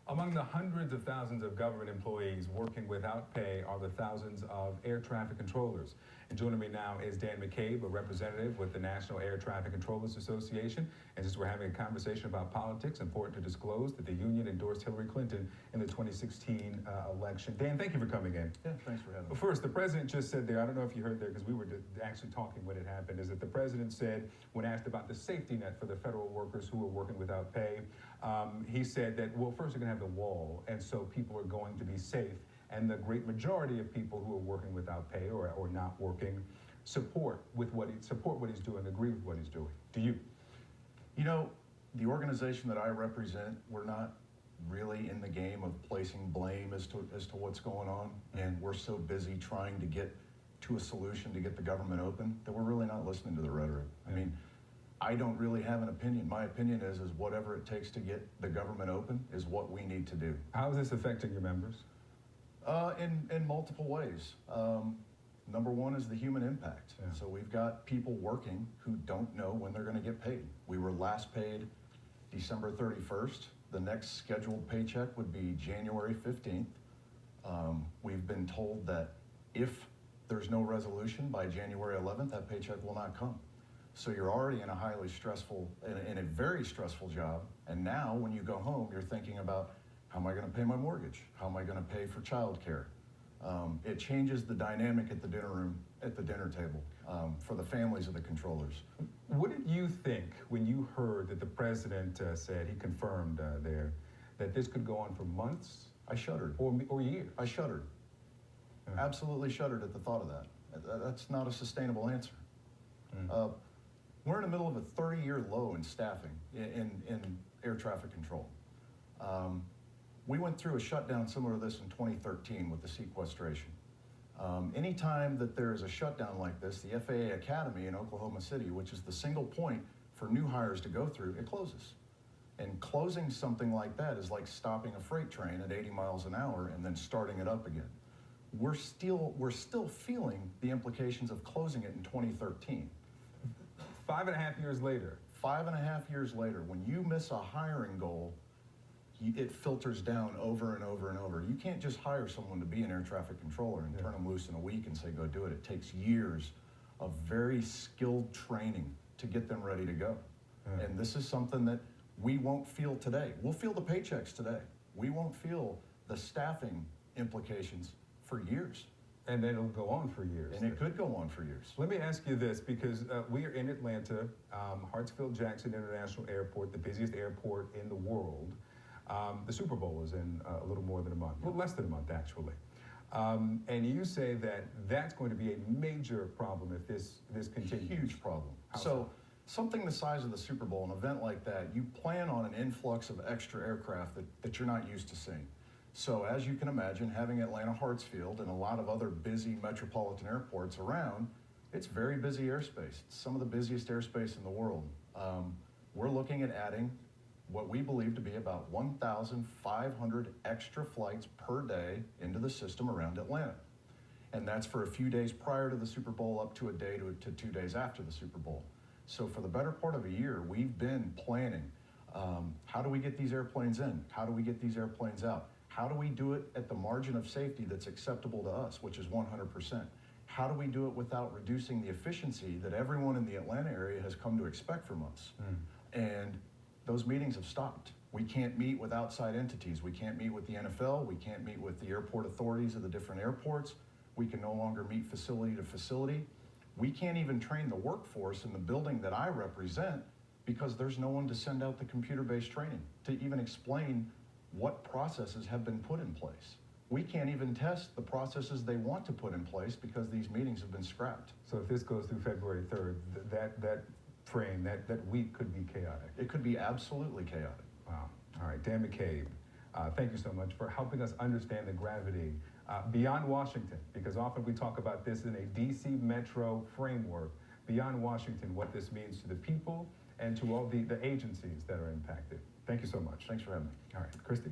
Among the hundreds of thousands of government employees working without pay are the thousands of air traffic controllers. And joining me now is Dan McCabe, a representative with the National Air Traffic Controllers Association. And since we're having a conversation about politics, important to disclose that the union endorsed Hillary Clinton in the 2016 election. Dan, thank you for coming in. Yeah, thanks for having me. First, the president just said there, I don't know if you heard there because we were actually talking when it happened, is that the president said, when asked about the safety net for the federal workers who are working without pay, he said that, well, first, you're going to have the wall, and so people are going to be safe, and the great majority of people who are working without pay or not working support what he's doing, agree with what he's doing. Do you? You know, the organization that I represent, we're not really in the game of placing blame as to what's going on, and we're so busy trying to get to a solution to get the government open that we're really not listening to the rhetoric. I mean, I don't really have an opinion. My opinion is whatever it takes to get the government open is what we need to do. How is this affecting your members? In multiple ways. Number one is the human impact. Yeah. So we've got people working who don't know when they're going to get paid. We were last paid December 31st. The next scheduled paycheck would be January 15th. We've been told that if there's no resolution by January 11th, that paycheck will not come. So you're already in a highly stressful, in a very stressful job. And now when you go home, you're thinking about, how am I going to pay my mortgage? How am I going to pay for childcare? It changes the dynamic at the dinner table for the families of the controllers. What did you think when you heard that the president said, he confirmed there, that this could go on for months? I shuddered. Or years? I shuddered. Absolutely shuddered at the thought of that. That's not a sustainable answer. We're in the middle of a 30-year low in staffing in air traffic control. We went through a shutdown similar to this in 2013 with the sequestration. Anytime that there is a shutdown like this, the FAA Academy in Oklahoma City, which is the single point for new hires to go through, it closes. And closing something like that is like stopping a freight train at 80 miles an hour and then starting it up again. We're still feeling the implications of closing it in 2013. 5.5 years later. 5.5 years later, when you miss a hiring goal, it filters down over and over and over. You can't just hire someone to be an air traffic controller and turn them loose in a week and say, go do it. It takes years of very skilled training to get them ready to go. And this is something that we won't feel today. We'll feel the paychecks today. We won't feel the staffing implications for years. And then it'll go on for years. And it could go on for years. Let me ask you this, because we are in Atlanta, Hartsfield-Jackson International Airport, the busiest airport in the world. The Super Bowl is in a little more than a month, well, less than a month actually. And you say that that's going to be a major problem if this continues. Huge problem. So something the size of the Super Bowl, an event like that, you plan on an influx of extra aircraft that you're not used to seeing. So as you can imagine, having Atlanta Hartsfield and a lot of other busy metropolitan airports around, it's very busy airspace. It's some of the busiest airspace in the world. We're looking at adding what we believe to be about 1,500 extra flights per day into the system around Atlanta. And that's for a few days prior to the Super Bowl up to a day to 2 days after the Super Bowl. So for the better part of a year, we've been planning, how do we get these airplanes in? How do we get these airplanes out? How do we do it at the margin of safety that's acceptable to us, which is 100%? How do we do it without reducing the efficiency that everyone in the Atlanta area has come to expect from us? And those meetings have stopped. We can't meet with outside entities. We can't meet with the NFL. We can't meet with the airport authorities of the different airports. We can no longer meet facility to facility. We can't even train the workforce in the building that I represent because there's no one to send out the computer-based training to even explain what processes have been put in place. We can't even test the processes they want to put in place because these meetings have been scrapped. So if this goes through February 3rd, that frame, that week could be chaotic. It could be absolutely chaotic. Wow. All right, Dan McCabe, thank you so much for helping us understand the gravity beyond Washington, because often we talk about this in a DC metro framework, beyond Washington, what this means to the people and to all the agencies that are impacted. Thank you so much. Thanks for having me. All right, Christy.